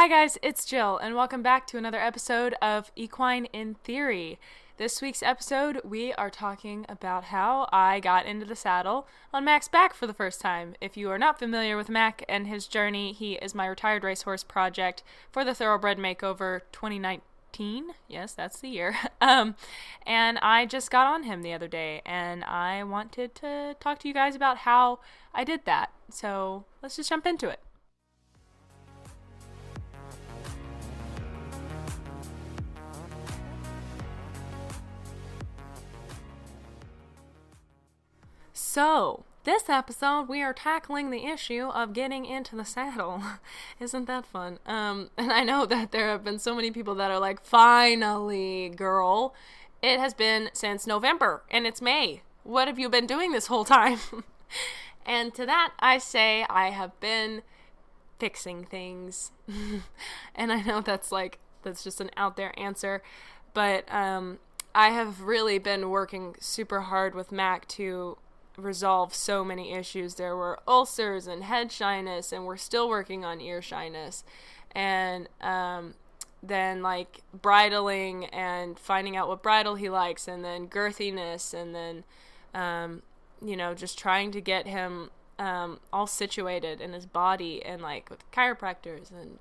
Hi guys, it's Jill, and welcome back to another episode of Equine in Theory. This week's episode, we are talking about how I got into the saddle on Mac's back for the first time. If you are not familiar with Mac and his journey, he is my retired racehorse project for the Thoroughbred Makeover 2019. Yes, that's the year. And I just got on him the other day, and I wanted to talk to you guys about how I did that. So let's just jump into it. So, this episode, we are tackling the issue of getting into the saddle. Isn't that fun? And I know that there have been so many people that are like, finally, girl. It has been since November, and it's May. What have you been doing this whole time? And to that, I say I have been fixing things. And I know that's just an out there answer, but I have really been working super hard with Mac to resolve so many issues. There were ulcers and head shyness, and we're still working on ear shyness, and then like bridling and finding out what bridle he likes, and then girthiness, and then just trying to get him all situated in his body, and like with chiropractors and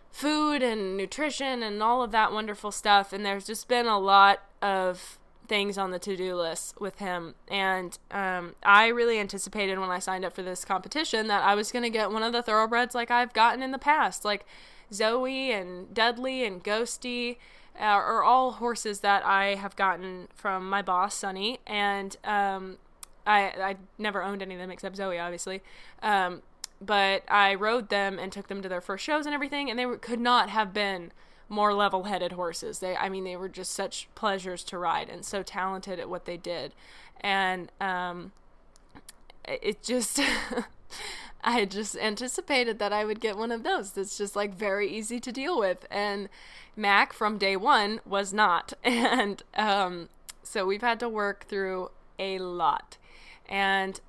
food and nutrition and all of that wonderful stuff. And there's just been a lot of things on the to-do list with him, and I really anticipated when I signed up for this competition that I was going to get one of the thoroughbreds like I've gotten in the past, like Zoe and Dudley and Ghosty are all horses that I have gotten from my boss Sonny, and I never owned any of them except Zoe, obviously, but I rode them and took them to their first shows and everything, and they could not have been more level-headed horses. They were just such pleasures to ride and so talented at what they did. And it just I just anticipated that I would get one of those that's just like very easy to deal with, and Mac from day one was not. And so we've had to work through a lot. And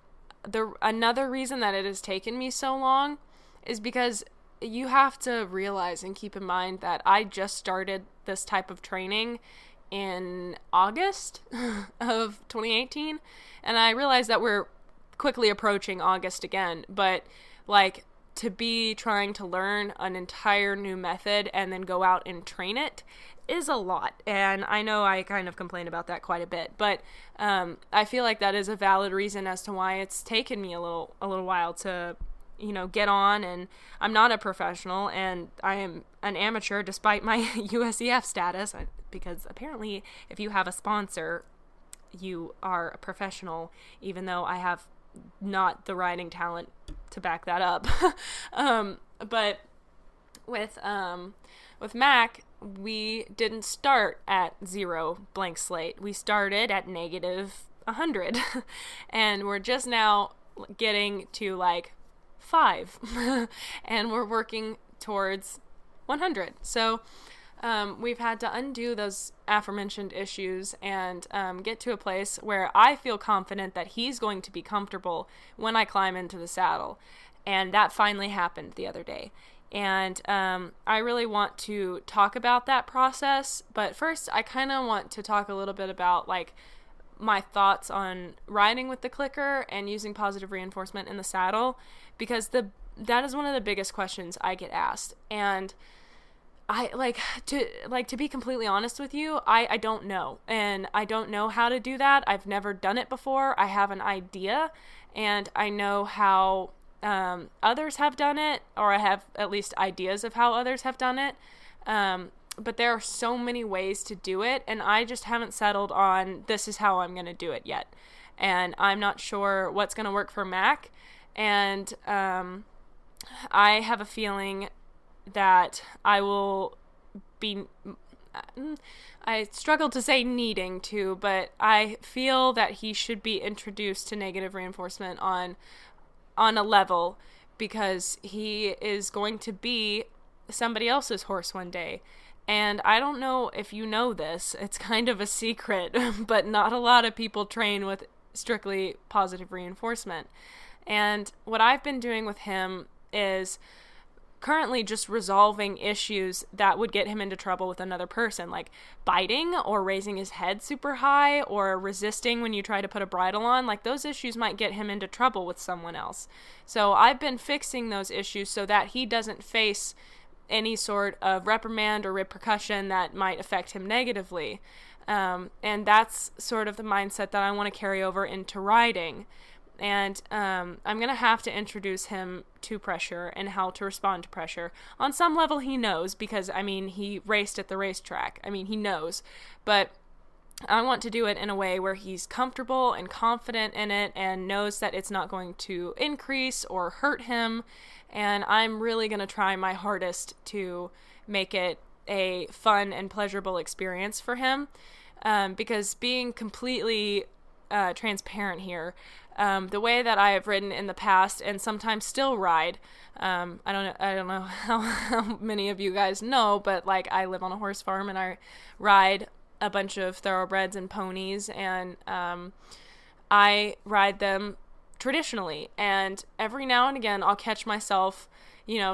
another reason that it has taken me so long is because you have to realize and keep in mind that I just started this type of training in August of 2018, and I realize that we're quickly approaching August again, but like to be trying to learn an entire new method and then go out and train it is a lot. And I know I kind of complain about that quite a bit, but I feel like that is a valid reason as to why it's taken me a little while to get on. And I'm not a professional, and I am an amateur despite my USEF status, because apparently if you have a sponsor, you are a professional, even though I have not the riding talent to back that up. But with Mac, we didn't start at 0 blank slate. We started at negative 100, and we're just now getting to like 5 and we're working towards 100. So we've had to undo those aforementioned issues and get to a place where I feel confident that he's going to be comfortable when I climb into the saddle. And that finally happened the other day. And I really want to talk about that process, but first I kind of want to talk a little bit about like my thoughts on riding with the clicker and using positive reinforcement in the saddle, because that is one of the biggest questions I get asked. And I to be completely honest with you, I don't know, and I don't know how to do that. I've never done it before. I have an idea, and I know how others have done it, or I have at least ideas of how others have done it. But there are so many ways to do it, and I just haven't settled on this is how I'm going to do it yet. And I'm not sure what's going to work for Mac. And I have a feeling that I will be, I struggle to say needing to, but I feel that he should be introduced to negative reinforcement on a level, because he is going to be somebody else's horse one day. And I don't know if you know this, it's kind of a secret, but not a lot of people train with strictly positive reinforcement. And what I've been doing with him is currently just resolving issues that would get him into trouble with another person, like biting or raising his head super high or resisting when you try to put a bridle on. Like, those issues might get him into trouble with someone else. So I've been fixing those issues so that he doesn't face any sort of reprimand or repercussion that might affect him negatively. And that's sort of the mindset that I want to carry over into riding. And I'm going to have to introduce him to pressure and how to respond to pressure. On some level, he knows because, I mean, he raced at the racetrack. I mean, he knows. But I want to do it in a way where he's comfortable and confident in it and knows that it's not going to increase or hurt him. And I'm really going to try my hardest to make it a fun and pleasurable experience for him. Because being completely transparent here, the way that I have ridden in the past and sometimes still ride, I don't know how many of you guys know, but like, I live on a horse farm and I ride a bunch of thoroughbreds and ponies, and I ride them traditionally, and every now and again I'll catch myself,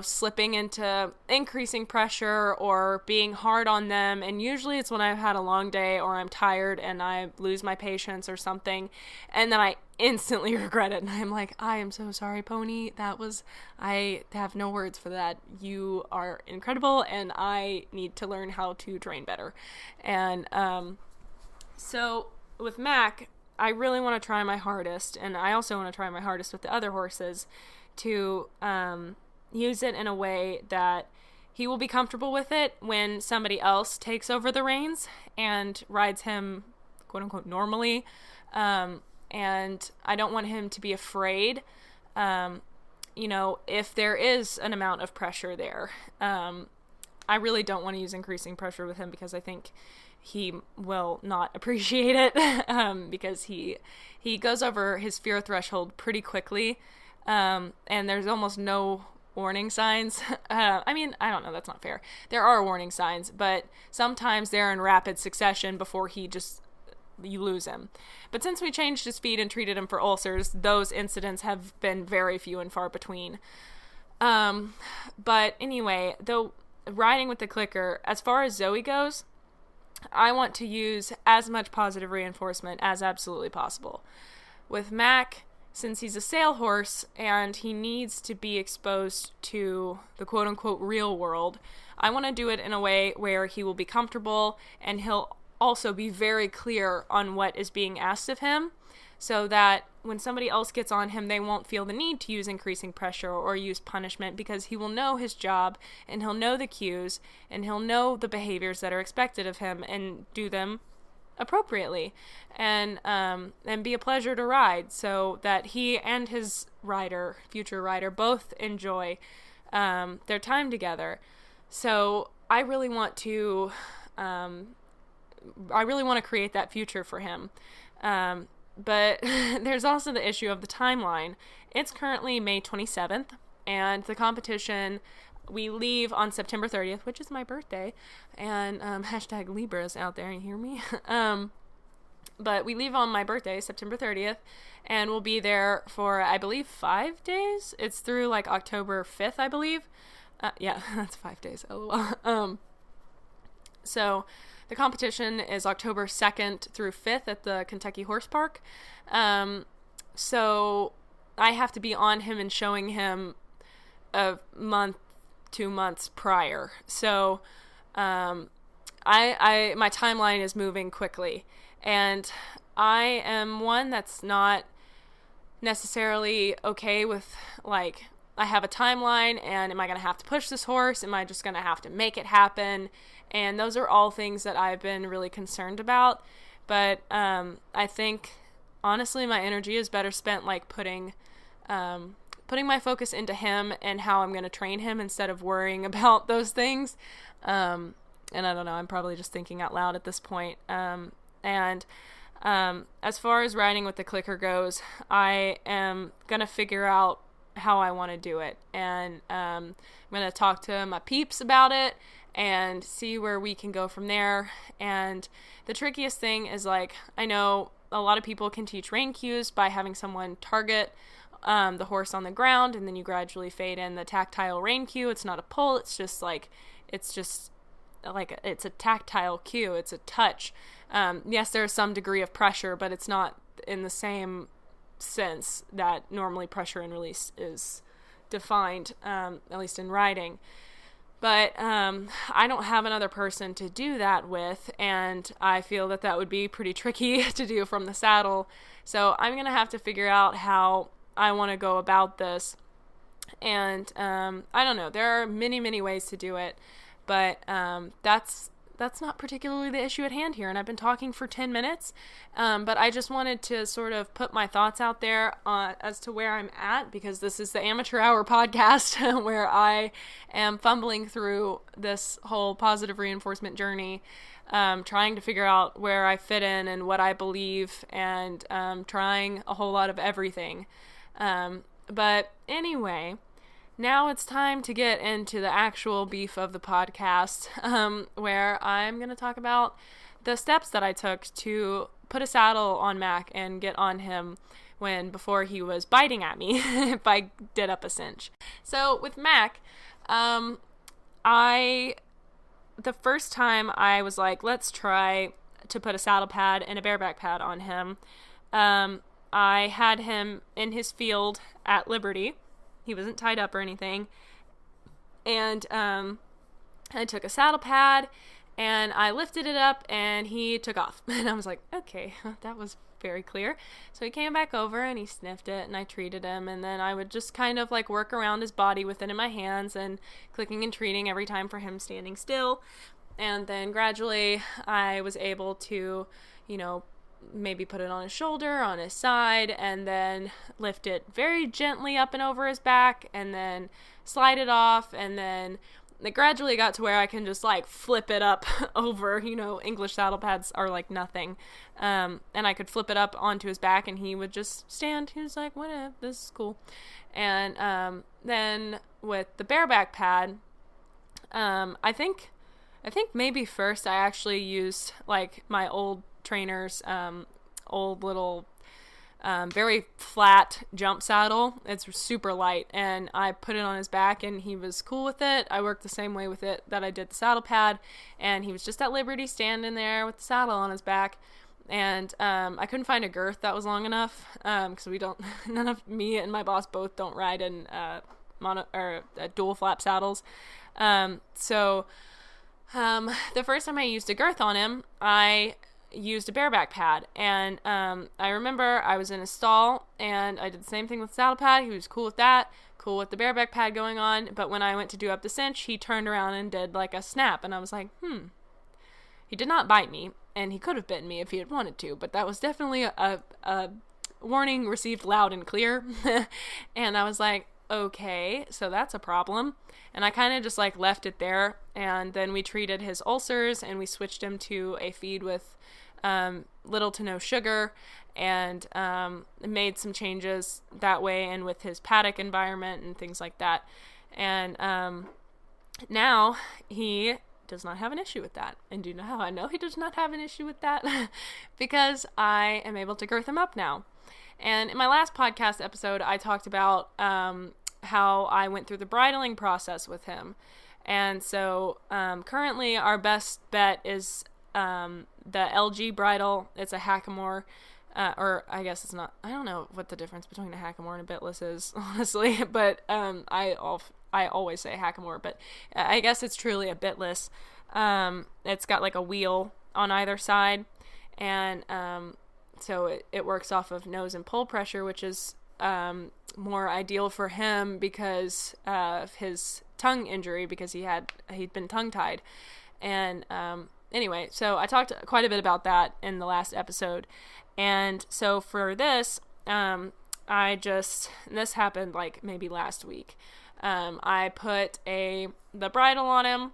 slipping into increasing pressure or being hard on them. And usually it's when I've had a long day or I'm tired and I lose my patience or something. And then I instantly regret it. And I'm like, I am so sorry, pony. I have no words for that. You are incredible and I need to learn how to train better. And so with Mac, I really want to try my hardest. And I also want to try my hardest with the other horses to use it in a way that he will be comfortable with it when somebody else takes over the reins and rides him, quote unquote, normally. And I don't want him to be afraid, if there is an amount of pressure there. I really don't want to use increasing pressure with him because I think he will not appreciate it, because he goes over his fear threshold pretty quickly. And there's almost no warning signs. I mean, I don't know, that's not fair. There are warning signs, but sometimes they're in rapid succession before you lose him. But since we changed his feed and treated him for ulcers, those incidents have been very few and far between. But anyway, though, riding with the clicker, as far as Zoe goes, I want to use as much positive reinforcement as absolutely possible. With Mac, since he's a sale horse and he needs to be exposed to the quote-unquote real world, I want to do it in a way where he will be comfortable and he'll also be very clear on what is being asked of him, so that when somebody else gets on him, they won't feel the need to use increasing pressure or use punishment, because he will know his job and he'll know the cues and he'll know the behaviors that are expected of him and do them appropriately, and be a pleasure to ride, so that he and his future rider, both enjoy their time together. So I really want to create that future for him. But there's also the issue of the timeline. It's currently May 27th, and the competition, we leave on September 30th, which is my birthday, and hashtag Libras out there, you hear me? But we leave on my birthday, September 30th, and we'll be there for, I believe, 5 days. It's through like October 5th, I believe. Yeah, that's 5 days, lol. So the competition is October 2nd through 5th at the Kentucky Horse Park. So I have to be on him and showing him a month, 2 months prior. So my timeline is moving quickly, and I am one that's not necessarily okay with, like, I have a timeline, and am I going to have to push this horse? Am I just going to have to make it happen? And those are all things that I've been really concerned about. But I think, honestly, my energy is better spent like putting my focus into him and how I'm going to train him instead of worrying about those things. And I don't know, I'm probably just thinking out loud at this point. As far as riding with the clicker goes, I am going to figure out how I want to do it. And I'm going to talk to my peeps about it and see where we can go from there. And the trickiest thing is, like, I know a lot of people can teach rein cues by having someone target the horse on the ground, and then you gradually fade in the tactile rein cue. It's not a pull. It's just like it's a tactile cue. It's a touch. Yes, there's some degree of pressure, but it's not in the same sense that normally pressure and release is defined, at least in riding. But I don't have another person to do that with, and I feel that would be pretty tricky to do from the saddle. So I'm going to have to figure out how I want to go about this. And I don't know. There are many, many ways to do it, but that's not particularly the issue at hand here. And I've been talking for 10 minutes, but I just wanted to sort of put my thoughts out there as to where I'm at, because this is the Amateur Hour podcast where I am fumbling through this whole positive reinforcement journey, trying to figure out where I fit in and what I believe, and trying a whole lot of everything. But anyway, now it's time to get into the actual beef of the podcast, where I'm going to talk about the steps that I took to put a saddle on Mac and get on him before he was biting at me if I did up a cinch. So with Mac, the first time I was like, let's try to put a saddle pad and a bareback pad on him, I had him in his field at Liberty. He wasn't tied up or anything. And I took a saddle pad and I lifted it up and he took off. And I was like, okay, that was very clear. So he came back over and he sniffed it and I treated him. And then I would just kind of like work around his body with it in my hands and clicking and treating every time for him standing still. And then gradually I was able to, maybe put it on his shoulder, on his side, and then lift it very gently up and over his back, and then slide it off, and then it gradually got to where I can just like flip it up over, English saddle pads are like nothing, and I could flip it up onto his back and he would just stand. He was like, whatever, this is cool. And then with the bareback pad, I think maybe first I actually used like my old trainer's old little very flat jump saddle. It's super light, and I put it on his back and he was cool with it. I worked the same way with it that I did the saddle pad, and he was just at Liberty standing there with the saddle on his back. And I couldn't find a girth that was long enough, because none of me and my boss both don't ride in dual flap saddles. So the first time I used a girth on him, I used a bareback pad, and I remember I was in a stall and I did the same thing with the saddle pad. He was cool with that, cool with the bareback pad going on, but when I went to do up the cinch, he turned around and did like a snap, and I was like, he did not bite me, and he could have bitten me if he had wanted to, but that was definitely a warning received loud and clear. And I was like, okay, so that's a problem. And I kind of just like left it there, and then we treated his ulcers and we switched him to a feed with little to no sugar, and made some changes that way, and with his paddock environment and things like that. And now he does not have an issue with that. And do you know how I know he does not have an issue with that? Because I am able to girth him up now. And in my last podcast episode, I talked about how I went through the bridling process with him. And so currently our best bet is the LG bridle. It's a hackamore, or I guess it's not. I don't know what the difference between a hackamore and a bitless is, honestly. But I always say hackamore, but I guess it's truly a bitless. It's got like a wheel on either side, and so it works off of nose and pull pressure, which is more ideal for him because of his tongue injury, because he'd been tongue tied. And anyway, so I talked quite a bit about that in the last episode. And so for this, this happened like maybe last week. I put the bridle on him,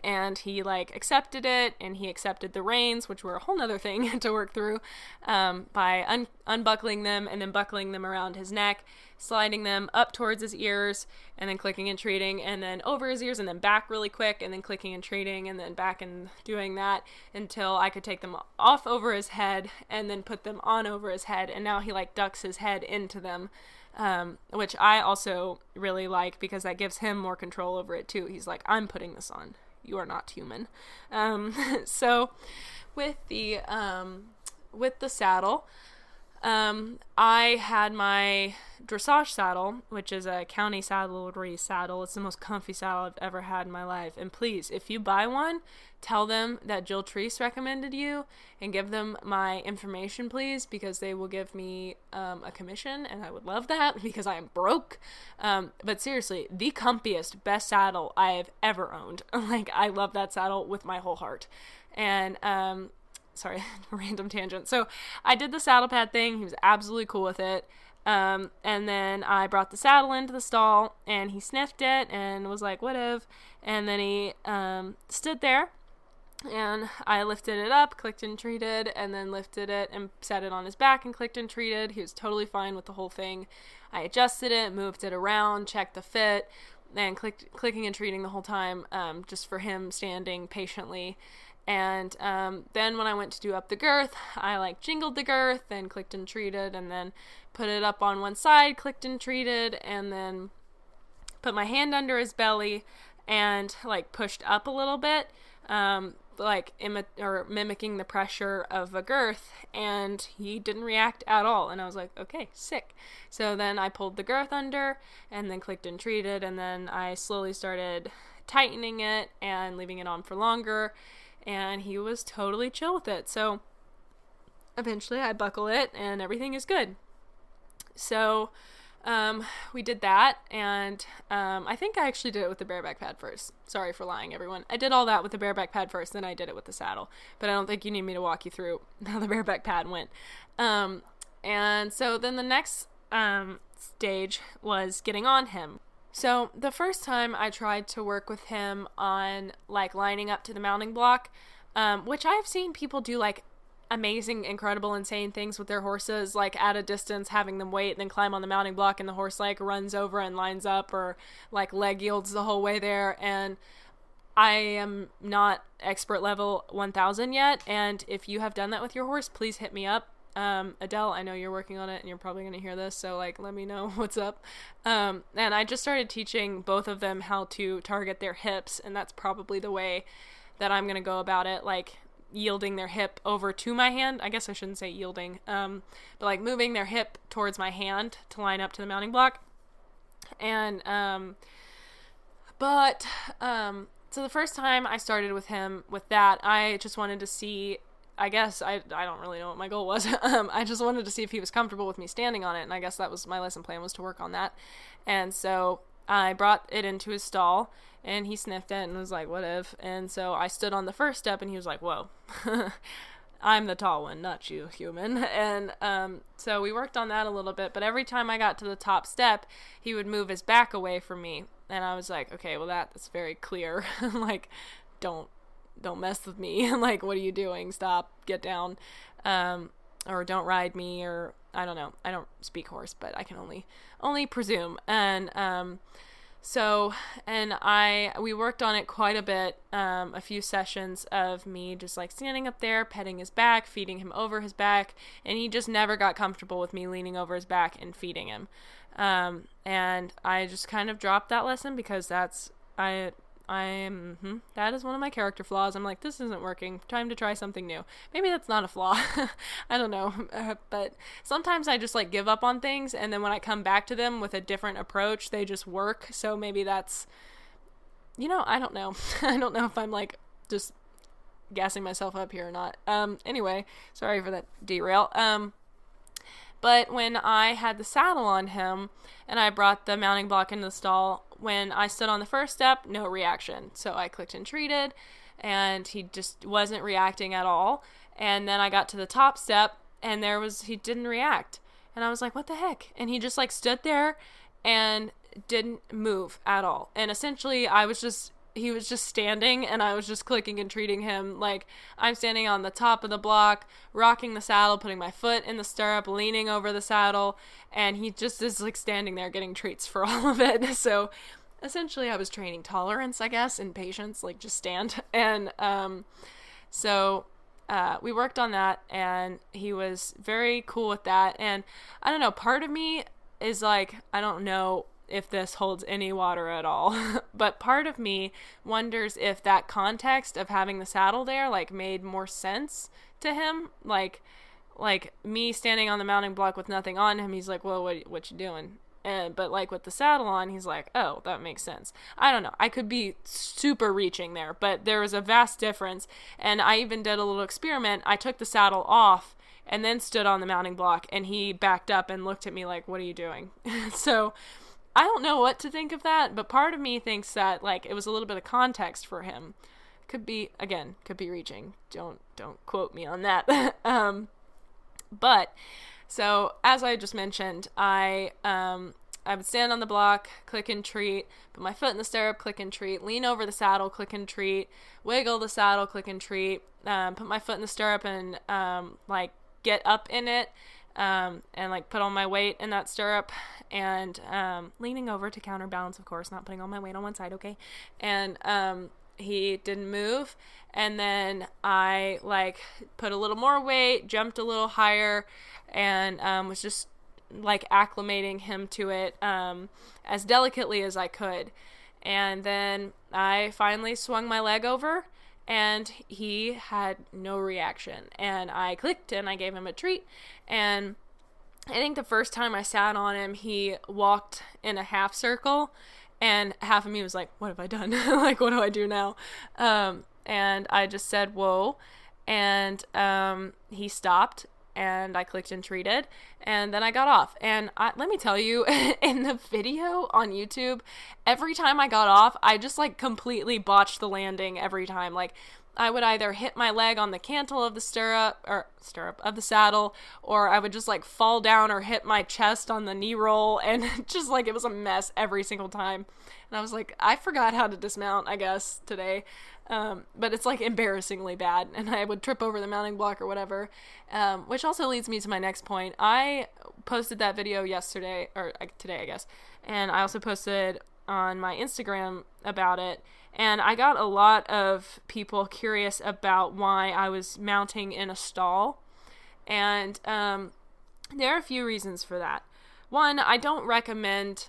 and he like accepted it, and he accepted the reins, which were a whole nother thing to work through, by unbuckling them and then buckling them around his neck, sliding them up towards his ears, and then clicking and treating, and then over his ears, and then back really quick, and then clicking and treating, and then back and doing that until I could take them off over his head and then put them on over his head. And now he like ducks his head into them. which I also really like because that gives him more control over it too. He's like, I'm putting this on. You are not human. So with the saddle, I had my dressage saddle, which is a county saddlery saddle. It's the most comfy saddle I've ever had in my life. And please, if you buy one, tell them that Jill Treese recommended you and give them my information, please, because they will give me a commission, and I would love that because I am broke. But seriously, the comfiest, best saddle I've ever owned. Like, I love that saddle with my whole heart. And, sorry, random tangent. So I did the saddle pad thing. He was absolutely cool with it. And then I brought the saddle into the stall, and he sniffed it and was like, whatever. And then he stood there, and I lifted it up, clicked and treated, and then lifted it and set it on his back and clicked and treated. He was totally fine with the whole thing. I adjusted it, moved it around, checked the fit, and clicking and treating the whole time, just for him standing patiently. And then when I went to do up the girth, I like jingled the girth and clicked and treated, and then put it up on one side, clicked and treated, and then put my hand under his belly and like pushed up a little bit, like mimicking the pressure of a girth, and he didn't react at all. And I was like, okay, sick. So then I pulled the girth under and then clicked and treated, and then I slowly started tightening it and leaving it on for longer. And he was totally chill with it. So eventually I buckle it and everything is good. So we did that, and I think I actually did it with the bareback pad first. Sorry for lying, everyone. I did all that with the bareback pad first, then I did it with the saddle. But I don't think you need me to walk you through how the bareback pad went. And so then the next stage was getting on him. So the first time I tried to work with him on like lining up to the mounting block, which I've seen people do like amazing, incredible, insane things with their horses, like at a distance, having them wait, then climb on the mounting block, and the horse like runs over and lines up, or like leg yields the whole way there. And I am not expert level 1000 yet, and if you have done that with your horse, please hit me up. Adele, I know you're working on it and you're probably going to hear this, so like let me know what's up. And I just started teaching both of them how to target their hips, and that's probably the way that I'm going to go about it, like yielding their hip over to my hand. I guess I shouldn't say yielding, but like moving their hip towards my hand to line up to the mounting block. And so the first time I started with him with that, I just wanted to see, I guess I don't really know what my goal was. I just wanted to see if he was comfortable with me standing on it, and I guess that was my lesson plan, was to work on that. And so I brought it into his stall, and he sniffed it and was like, what if? And so I stood on the first step, and he was like, whoa, I'm the tall one, not you, human. And so we worked on that a little bit, but every time I got to the top step, he would move his back away from me. And I was like, okay, well, that's very clear. Like, don't mess with me. Like, what are you doing? Stop, get down. Or don't ride me, or I don't know. I don't speak horse, but I can only presume. And we worked on it quite a bit, a few sessions of me just like standing up there, petting his back, feeding him over his back, and he just never got comfortable with me leaning over his back and feeding him. And I just kind of dropped that lesson because that is one of my character flaws. I'm like, this isn't working. Time to try something new. Maybe that's not a flaw. I don't know. But sometimes I just like give up on things, and then when I come back to them with a different approach, they just work. So maybe that's, I don't know. I don't know if I'm like just gassing myself up here or not. Anyway, sorry for that derail. But when I had the saddle on him and I brought the mounting block into the stall, when I stood on the first step, no reaction. So I clicked and treated, and he just wasn't reacting at all. And then I got to the top step, and he didn't react. And I was like, what the heck? And he just like stood there and didn't move at all. And essentially he was just standing, and I was just clicking and treating him. Like, I'm standing on the top of the block, rocking the saddle, putting my foot in the stirrup, leaning over the saddle, and he just is like standing there getting treats for all of it. So essentially I was training tolerance, I guess, and patience, like just stand. And so we worked on that, and he was very cool with that. And I don't know, part of me is like, I don't know if this holds any water at all, but part of me wonders if that context of having the saddle there like made more sense to him. Like me standing on the mounting block with nothing on him, he's like, well, what you doing? But like with the saddle on, he's like, oh, that makes sense. I don't know. I could be super reaching there, but there was a vast difference. And I even did a little experiment. I took the saddle off and then stood on the mounting block, and he backed up and looked at me like, what are you doing? So I don't know what to think of that, but part of me thinks that like it was a little bit of context for him. Could be reaching. Don't quote me on that. But so as I just mentioned, I would stand on the block, click and treat, put my foot in the stirrup, click and treat, lean over the saddle, click and treat, wiggle the saddle, click and treat, put my foot in the stirrup and like get up in it, and like put all my weight in that stirrup, and leaning over to counterbalance, of course, not putting all my weight on one side, okay? And he didn't move, and then I like put a little more weight, jumped a little higher, and was just like acclimating him to it as delicately as I could. And then I finally swung my leg over, and he had no reaction, and I clicked and I gave him a treat. And I think the first time I sat on him, he walked in a half circle, and half of me was like, what have I done? Like, what do I do now? And I just said, whoa. And he stopped, and I clicked and treated, and then I got off. And let me tell you, in the video on YouTube, every time I got off, I just like completely botched the landing every time. Like, I would either hit my leg on the cantle of the stirrup of the saddle, or I would just like fall down or hit my chest on the knee roll, and just like it was a mess every single time. And I was like, I forgot how to dismount, I guess, today. But it's like embarrassingly bad, and I would trip over the mounting block or whatever, which also leads me to my next point. I posted that video yesterday, or today, I guess, and I also posted on my Instagram about it, and I got a lot of people curious about why I was mounting in a stall, and there are a few reasons for that. One, I don't recommend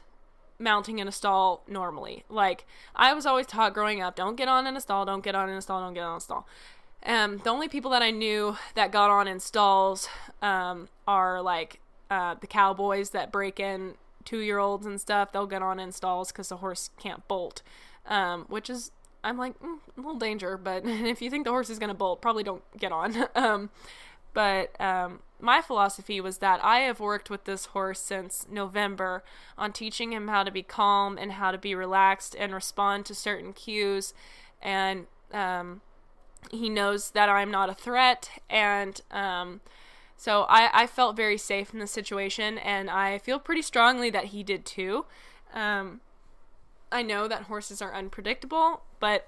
mounting in a stall normally. Like, I was always taught growing up, don't get on in a stall, don't get on in a stall, don't get on in a stall. The only people that I knew that got on in stalls are like the cowboys that break in 2-year-olds and stuff. They'll get on in stalls because the horse can't bolt, which is, I'm like, a little danger, but if you think the horse is going to bolt, probably don't get on. But my philosophy was that I have worked with this horse since November on teaching him how to be calm and how to be relaxed and respond to certain cues. And he knows that I'm not a threat. And so I felt very safe in this situation. And I feel pretty strongly that he did too. I know that horses are unpredictable, but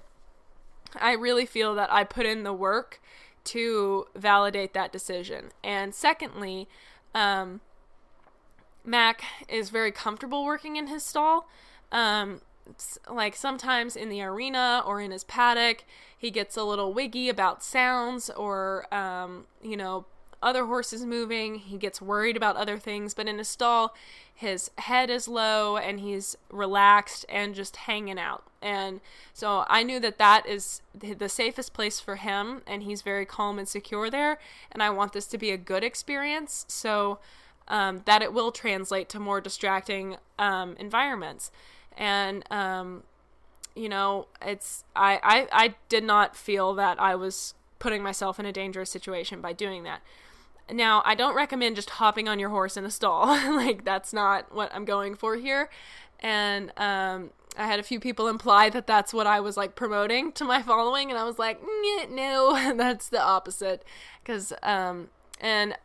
I really feel that I put in the work to validate that decision. And secondly, Mac is very comfortable working in his stall. Like sometimes in the arena or in his paddock, he gets a little wiggy about sounds or, other horses moving. He gets worried about other things, but in his stall, his head is low and he's relaxed and just hanging out. And so I knew that that is the safest place for him, and he's very calm and secure there. And I want this to be a good experience, so that it will translate to more distracting environments. And I did not feel that I was putting myself in a dangerous situation by doing that. Now, I don't recommend just hopping on your horse in a stall. Like, that's not what I'm going for here. And I had a few people imply that that's what I was, like, promoting to my following. And I was like, no, that's the opposite. Because, and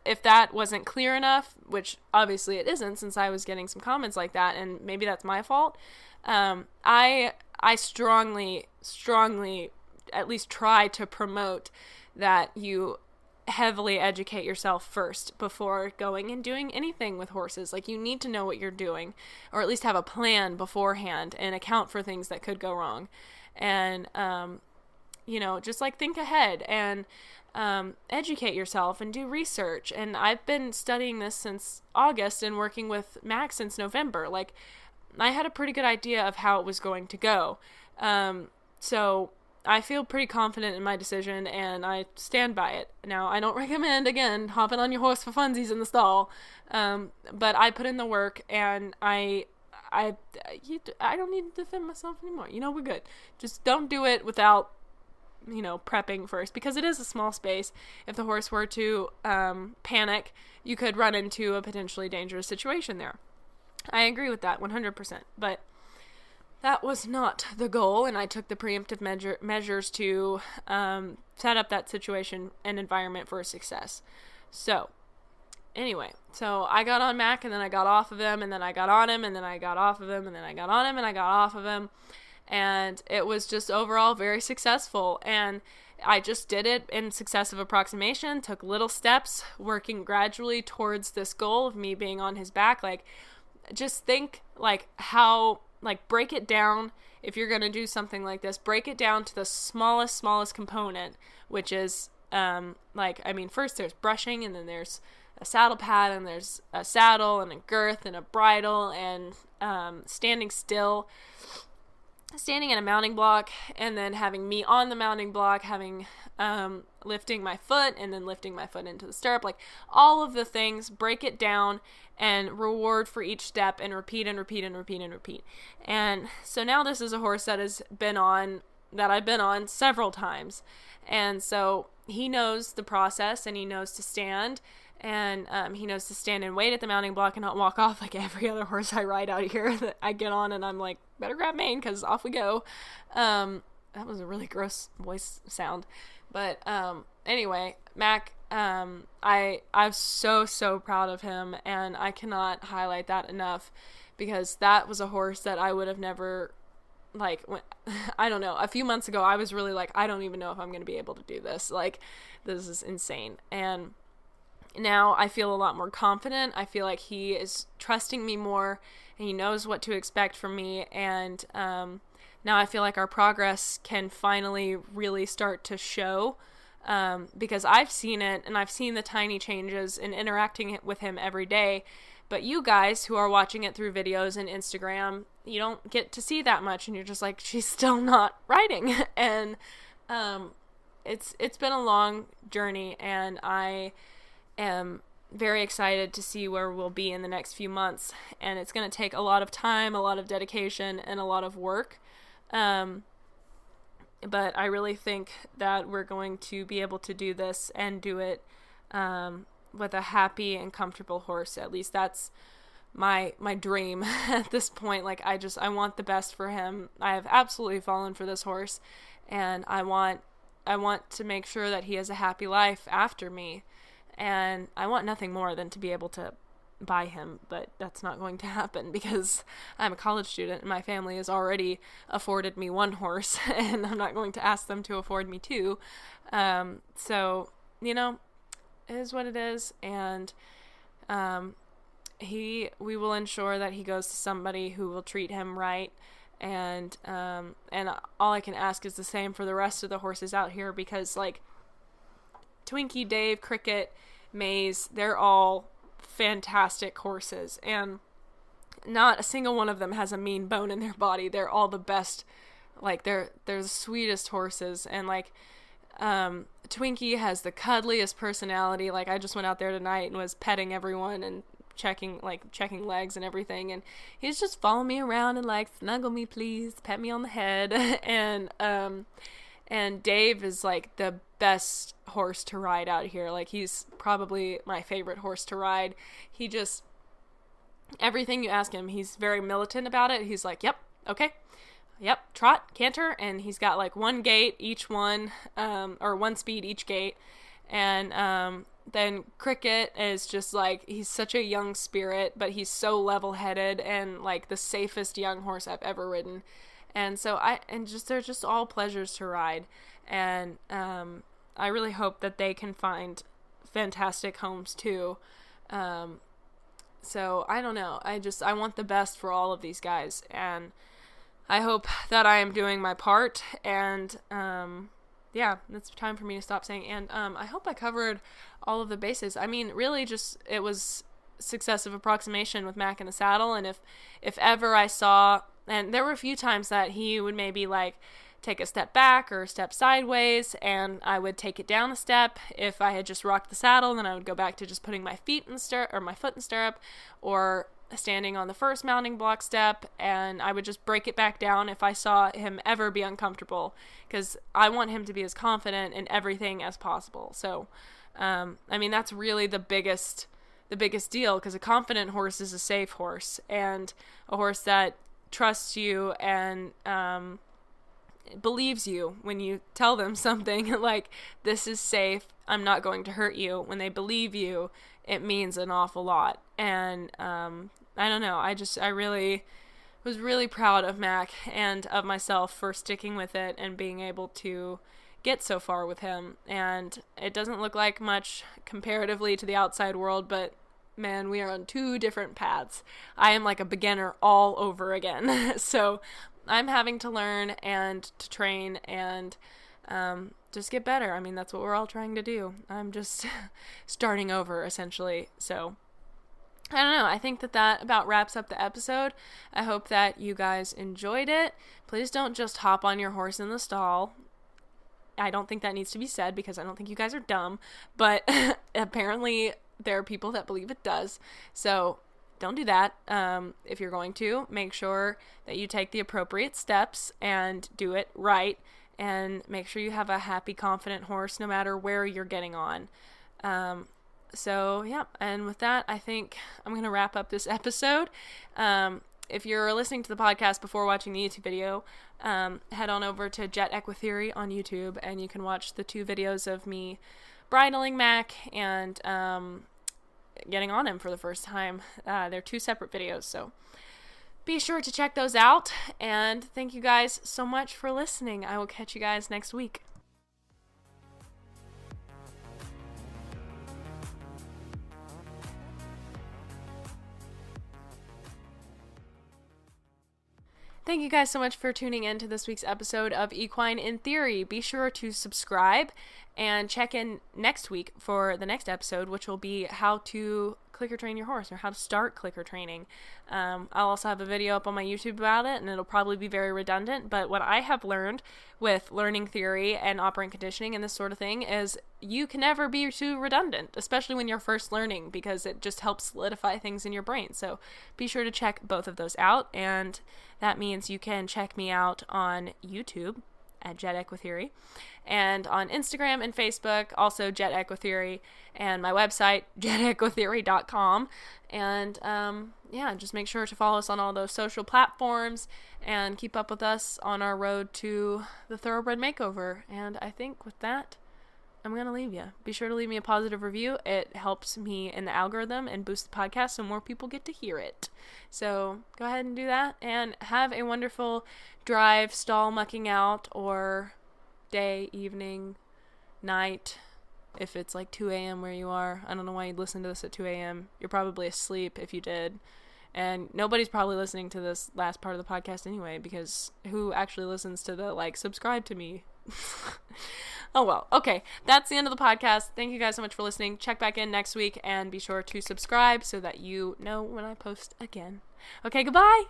if that wasn't clear enough, which obviously it isn't since I was getting some comments like that, and maybe that's my fault, I strongly at least try to promote that you heavily educate yourself first before going and doing anything with horses. Like, you need to know what you're doing, or at least have a plan beforehand and account for things that could go wrong. And just like think ahead and educate yourself and do research. And I've been studying this since August and working with Mac since November. Like, I had a pretty good idea of how it was going to go. So I feel pretty confident in my decision, and I stand by it. Now, I don't recommend, again, hopping on your horse for funsies in the stall, but I put in the work, and I don't need to defend myself anymore. We're good. Just don't do it without, prepping first, because it is a small space. If the horse were to panic, you could run into a potentially dangerous situation there. I agree with that 100%, but that was not the goal, and I took the preemptive measures to set up that situation and environment for success. So, anyway, I got on Mac, and then I got off of him, and then I got on him, and then I got off of him, and then I got on him, and I got off of him, and it was just overall very successful, and I just did it in successive approximation, took little steps, working gradually towards this goal of me being on his back. Like, just think, like, how... Like, break it down. If you're going to do something like this, break it down to the smallest component, which is, first there's brushing, and then there's a saddle pad, and there's a saddle, and a girth, and a bridle, and standing still, standing in a mounting block, and then having me on the mounting block, having lifting my foot, and then lifting my foot into the stirrup. Like, all of the things, break it down, and reward for each step, and repeat and repeat and repeat and repeat. And so now this is a horse that I've been on several times. And so he knows the process, and he knows to stand, and he knows to stand and wait at the mounting block and not walk off like every other horse I ride out here that I get on, and I'm like, better grab mane, because off we go. That was a really gross voice sound. But anyway, Mac, I'm so proud of him, and I cannot highlight that enough, because that was a horse that I would have never, I don't know, a few months ago, I was really like, I don't even know if I'm going to be able to do this. Like, this is insane. And now I feel a lot more confident. I feel like he is trusting me more, and he knows what to expect from me, and now I feel like our progress can finally really start to show, because I've seen it, and I've seen the tiny changes in interacting with him every day, but you guys who are watching it through videos and Instagram, you don't get to see that much, and you're just like, she's still not riding. And it's been a long journey, and I am very excited to see where we'll be in the next few months, and it's going to take a lot of time, a lot of dedication, and a lot of work. But I really think that we're going to be able to do this and do it with a happy and comfortable horse. At least that's my dream at this point. Like, I want the best for him. I have absolutely fallen for this horse, and I want to make sure that he has a happy life after me, and I want nothing more than to be able to buy him, but that's not going to happen, because I'm a college student and my family has already afforded me one horse, and I'm not going to ask them to afford me two. So, it is what it is, and we will ensure that he goes to somebody who will treat him right, and all I can ask is the same for the rest of the horses out here, because, like, Twinkie, Dave, Cricket, Maze, they're all fantastic horses, and not a single one of them has a mean bone in their body. They're all the best. Like, they're the sweetest horses, and like Twinkie has the cuddliest personality. Like, I just went out there tonight and was petting everyone and checking legs and everything, and he's just following me around and like, snuggle me please, pet me on the head. And Dave is like the best horse to ride out here. Like, he's probably my favorite horse to ride. He just, everything you ask him, he's very militant about it. He's like, yep, okay, yep, trot, canter, and he's got like one gait each one, or one speed each gait. And then Cricket is just like, he's such a young spirit, but he's so level-headed and like the safest young horse I've ever ridden. And so they're just all pleasures to ride. And I really hope that they can find fantastic homes too. So I don't know. I want the best for all of these guys, and I hope that I am doing my part. And yeah, it's time for me to stop saying and. I hope I covered all of the bases. I mean, really just, it was successive approximation with Mac in the saddle, and if ever I saw, and there were a few times that he would maybe like take a step back or a step sideways, and I would take it down a step. If I had just rocked the saddle, then I would go back to just putting my feet in stirrup, or my foot in stirrup, or standing on the first mounting block step, and I would just break it back down if I saw him ever be uncomfortable, because I want him to be as confident in everything as possible. So, I mean, that's really the biggest deal, because a confident horse is a safe horse, and a horse that trusts you and believes you when you tell them something like, this is safe, I'm not going to hurt you. When they believe you, it means an awful lot. And I don't know, I really was really proud of Mac and of myself for sticking with it and being able to get so far with him. And it doesn't look like much comparatively to the outside world, but man, we are on two different paths. I am like a beginner all over again. So I'm having to learn and to train and just get better. I mean, that's what we're all trying to do. I'm just starting over, essentially. So I don't know. I think that about wraps up the episode. I hope that you guys enjoyed it. Please don't just hop on your horse in the stall. I don't think that needs to be said, because I don't think you guys are dumb. But apparently there are people that believe it does. So don't do that. If you're going to, make sure that you take the appropriate steps and do it right, and make sure you have a happy, confident horse no matter where you're getting on. So yeah, and with that, I think I'm going to wrap up this episode. If you're listening to the podcast before watching the YouTube video, head on over to JETEquiTheory on YouTube, and you can watch the 2 videos of me bridling Mac and getting on him for the first time. They're 2 separate videos, so be sure to check those out. And thank you guys so much for listening. I will catch you guys next week. Thank you guys so much for tuning in to this week's episode of Equine in Theory. Be sure to subscribe and check in next week for the next episode, which will be how to clicker train your horse, or how to start clicker training. I'll also have a video up on my YouTube about it, and it'll probably be very redundant, but what I have learned with learning theory and operant conditioning and this sort of thing is you can never be too redundant, especially when you're first learning, because it just helps solidify things in your brain. So be sure to check both of those out, and that means you can check me out on YouTube at JETEquiTheory, and on Instagram and Facebook, also JETEquiTheory, and my website, JETEquiTheory.com. And yeah, just make sure to follow us on all those social platforms and keep up with us on our road to the Thoroughbred Makeover. And I think with that, I'm going to leave you. Be sure to leave me a positive review. It helps me in the algorithm and boost the podcast so more people get to hear it. So go ahead and do that, and have a wonderful drive, stall mucking out, or day, evening, night, if it's like 2 a.m. where you are. I don't know why you'd listen to this at 2 a.m. You're probably asleep if you did. And nobody's probably listening to this last part of the podcast anyway, because who actually listens to the, like, subscribe to me? Oh well, okay. That's the end of the podcast. Thank you guys so much for listening. Check back in next week, and be sure to subscribe so that you know when I post again. Okay, goodbye!